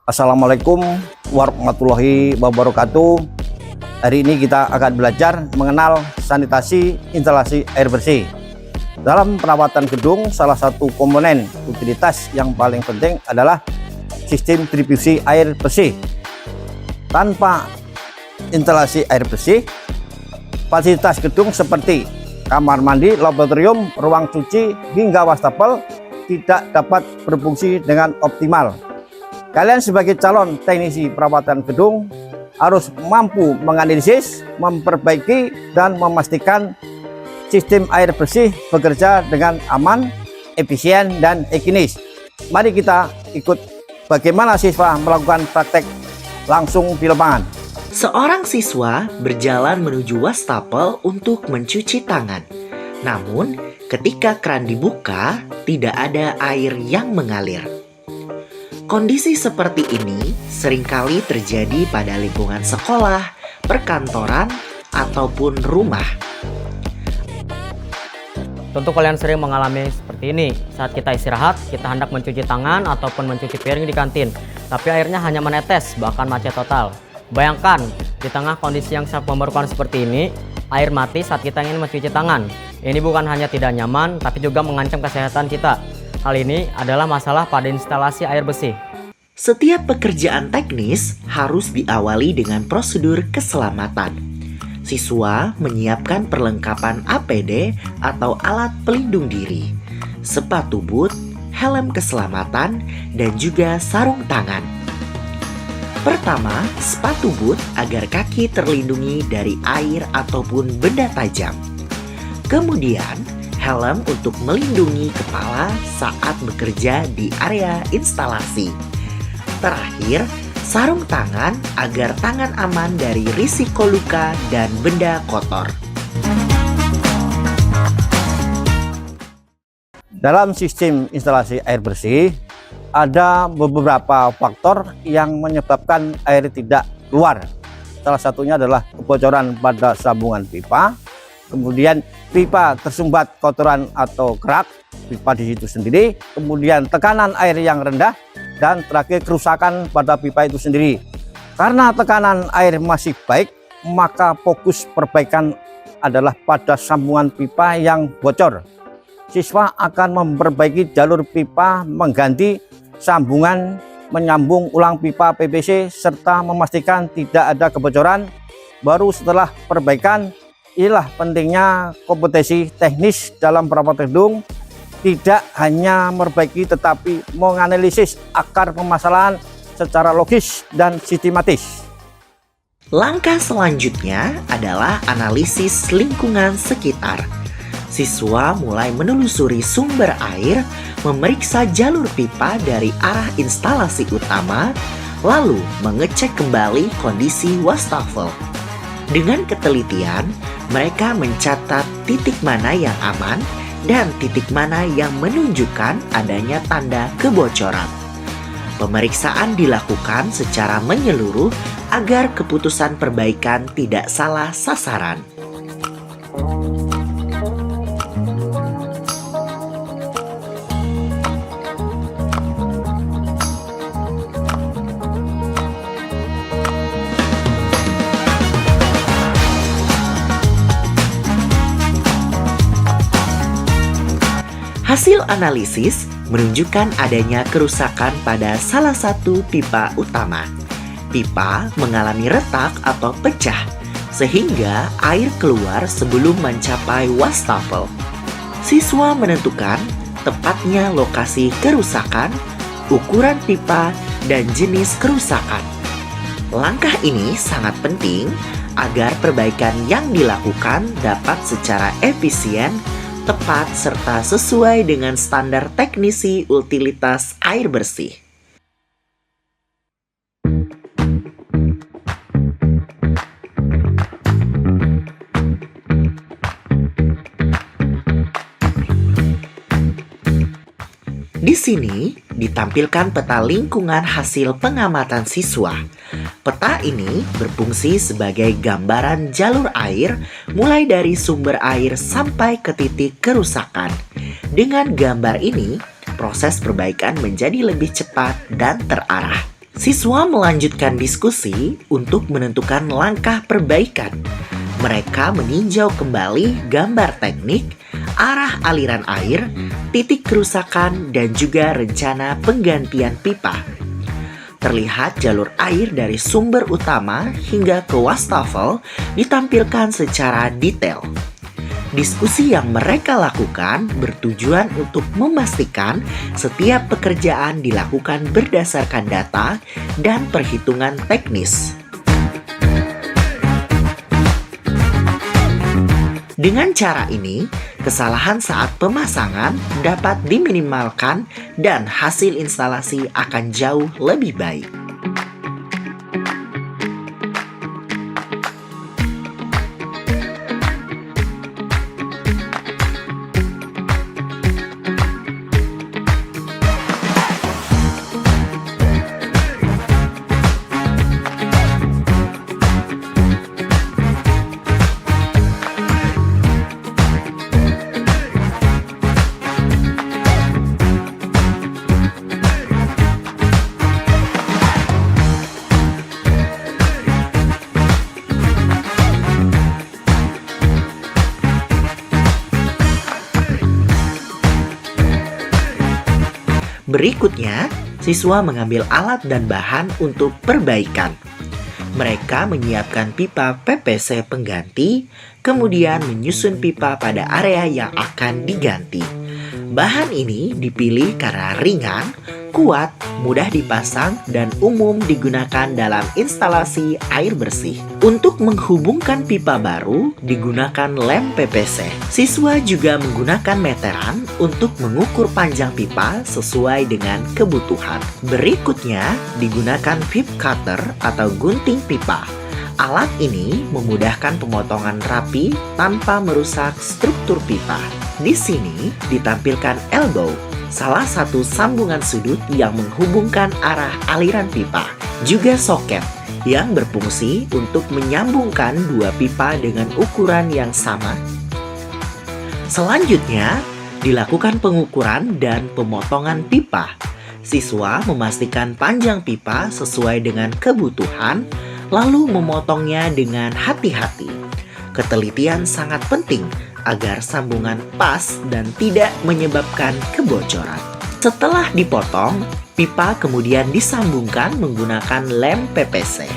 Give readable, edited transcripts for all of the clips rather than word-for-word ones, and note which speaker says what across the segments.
Speaker 1: Assalamualaikum warahmatullahi wabarakatuh. Hari ini kita akan belajar mengenal sanitasi instalasi air bersih. Dalam perawatan gedung, salah satu komponen utilitas yang paling penting adalah sistem distribusi air bersih. Tanpa instalasi air bersih, fasilitas gedung seperti kamar mandi, laboratorium, ruang cuci, hingga wastafel tidak dapat berfungsi dengan optimal. Kalian sebagai calon teknisi perawatan gedung harus mampu menganalisis, memperbaiki, dan memastikan sistem air bersih bekerja dengan aman, efisien, dan higienis. Mari kita ikut bagaimana siswa melakukan praktek langsung di lapangan.
Speaker 2: Seorang siswa berjalan menuju wastafel untuk mencuci tangan. Namun, ketika keran dibuka, tidak ada air yang mengalir. Kondisi seperti ini seringkali terjadi pada lingkungan sekolah, perkantoran, ataupun rumah.
Speaker 3: Tentu kalian sering mengalami seperti ini. Saat kita istirahat, kita hendak mencuci tangan ataupun mencuci piring di kantin, tapi airnya hanya menetes, bahkan macet total. Bayangkan, di tengah kondisi yang sangat membahayakan seperti ini, air mati saat kita ingin mencuci tangan. Ini bukan hanya tidak nyaman, tapi juga mengancam kesehatan kita. Hal ini adalah masalah pada instalasi air bersih.
Speaker 2: Setiap pekerjaan teknis harus diawali dengan prosedur keselamatan. Siswa menyiapkan perlengkapan APD atau alat pelindung diri, sepatu boot, helm keselamatan, dan juga sarung tangan. Pertama, sepatu boot agar kaki terlindungi dari air ataupun benda tajam. Kemudian, helm untuk melindungi kepala saat bekerja di area instalasi. Terakhir, sarung tangan agar tangan aman dari risiko luka dan benda kotor.
Speaker 1: Dalam sistem instalasi air bersih, ada beberapa faktor yang menyebabkan air tidak keluar. Salah satunya adalah kebocoran pada sambungan pipa, kemudian pipa tersumbat kotoran atau kerak pipa di situ sendiri, kemudian tekanan air yang rendah, dan terakhir kerusakan pada pipa itu sendiri. Karena tekanan air masih baik, maka fokus perbaikan adalah pada sambungan pipa yang bocor. Siswa akan memperbaiki jalur pipa, mengganti sambungan, menyambung ulang pipa PVC, serta memastikan tidak ada kebocoran. Baru setelah perbaikan, inilah pentingnya kompetensi teknis dalam perawatan gedung. Tidak hanya memperbaiki tetapi menganalisis akar permasalahan secara logis dan sistematis.
Speaker 2: Langkah selanjutnya adalah analisis lingkungan sekitar. Siswa mulai menelusuri sumber air, memeriksa jalur pipa dari arah instalasi utama, lalu mengecek kembali kondisi wastafel. Dengan ketelitian, mereka mencatat titik mana yang aman dan titik mana yang menunjukkan adanya tanda kebocoran. Pemeriksaan dilakukan secara menyeluruh agar keputusan perbaikan tidak salah sasaran. Hasil analisis menunjukkan adanya kerusakan pada salah satu pipa utama. Pipa mengalami retak atau pecah, sehingga air keluar sebelum mencapai wastafel. Siswa menentukan tepatnya lokasi kerusakan, ukuran pipa, dan jenis kerusakan. Langkah ini sangat penting agar perbaikan yang dilakukan dapat secara efisien, tepat, serta sesuai dengan standar teknisi utilitas air bersih. Di sini ditampilkan peta lingkungan hasil pengamatan siswa. Peta ini berfungsi sebagai gambaran jalur air mulai dari sumber air sampai ke titik kerusakan. Dengan gambar ini, proses perbaikan menjadi lebih cepat dan terarah. Siswa melanjutkan diskusi untuk menentukan langkah perbaikan. Mereka meninjau kembali gambar teknik, arah aliran air, titik kerusakan, dan juga rencana penggantian pipa. Terlihat jalur air dari sumber utama hingga ke wastafel ditampilkan secara detail. Diskusi yang mereka lakukan bertujuan untuk memastikan setiap pekerjaan dilakukan berdasarkan data dan perhitungan teknis. Dengan cara ini, kesalahan saat pemasangan dapat diminimalkan dan hasil instalasi akan jauh lebih baik. Berikutnya, siswa mengambil alat dan bahan untuk perbaikan. Mereka menyiapkan pipa PPC pengganti, kemudian menyusun pipa pada area yang akan diganti. Bahan ini dipilih karena ringan, kuat, mudah dipasang, dan umum digunakan dalam instalasi air bersih. Untuk menghubungkan pipa baru, digunakan lem PPC. Siswa juga menggunakan meteran untuk mengukur panjang pipa sesuai dengan kebutuhan. Berikutnya, digunakan pip cutter atau gunting pipa. Alat ini memudahkan pemotongan rapi tanpa merusak struktur pipa. Di sini ditampilkan elbow, salah satu sambungan sudut yang menghubungkan arah aliran pipa. Juga soket yang berfungsi untuk menyambungkan dua pipa dengan ukuran yang sama. Selanjutnya, dilakukan pengukuran dan pemotongan pipa. Siswa memastikan panjang pipa sesuai dengan kebutuhan, lalu memotongnya dengan hati-hati. Ketelitian sangat penting agar sambungan pas dan tidak menyebabkan kebocoran. Setelah dipotong, pipa kemudian disambungkan menggunakan lem PPC.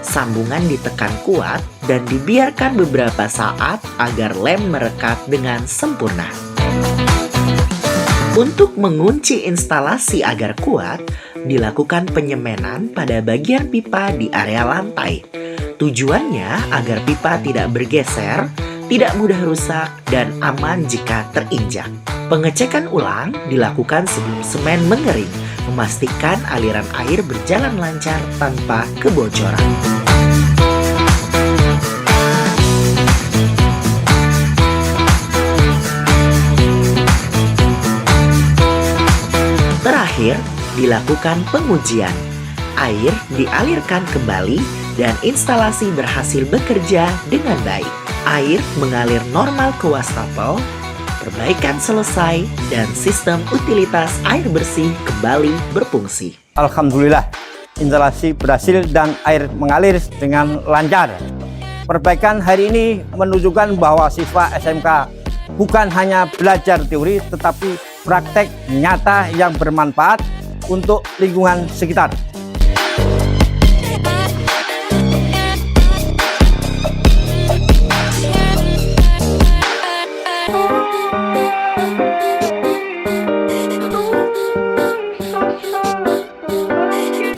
Speaker 2: Sambungan ditekan kuat dan dibiarkan beberapa saat agar lem merekat dengan sempurna. Untuk mengunci instalasi agar kuat, dilakukan penyemenan pada bagian pipa di area lantai. Tujuannya agar pipa tidak bergeser, tidak mudah rusak, dan aman jika terinjak. Pengecekan ulang dilakukan sebelum semen mengering, memastikan aliran air berjalan lancar tanpa kebocoran. Terakhir, dilakukan pengujian. Air dialirkan kembali dan instalasi berhasil bekerja dengan baik. Air mengalir normal ke wastafel, perbaikan selesai, dan sistem utilitas air bersih kembali berfungsi.
Speaker 1: Alhamdulillah, instalasi berhasil dan air mengalir dengan lancar. Perbaikan hari ini menunjukkan bahwa siswa SMK bukan hanya belajar teori, tetapi praktek nyata yang bermanfaat untuk lingkungan sekitar.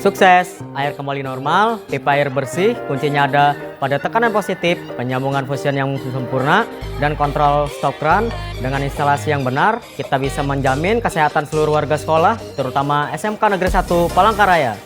Speaker 3: Sukses, air kembali normal, pipa air bersih, kuncinya ada pada tekanan positif, penyambungan fusion yang sempurna, dan kontrol stop run. Dengan instalasi yang benar, kita bisa menjamin kesehatan seluruh warga sekolah, terutama SMK Negeri 1 Palangkaraya.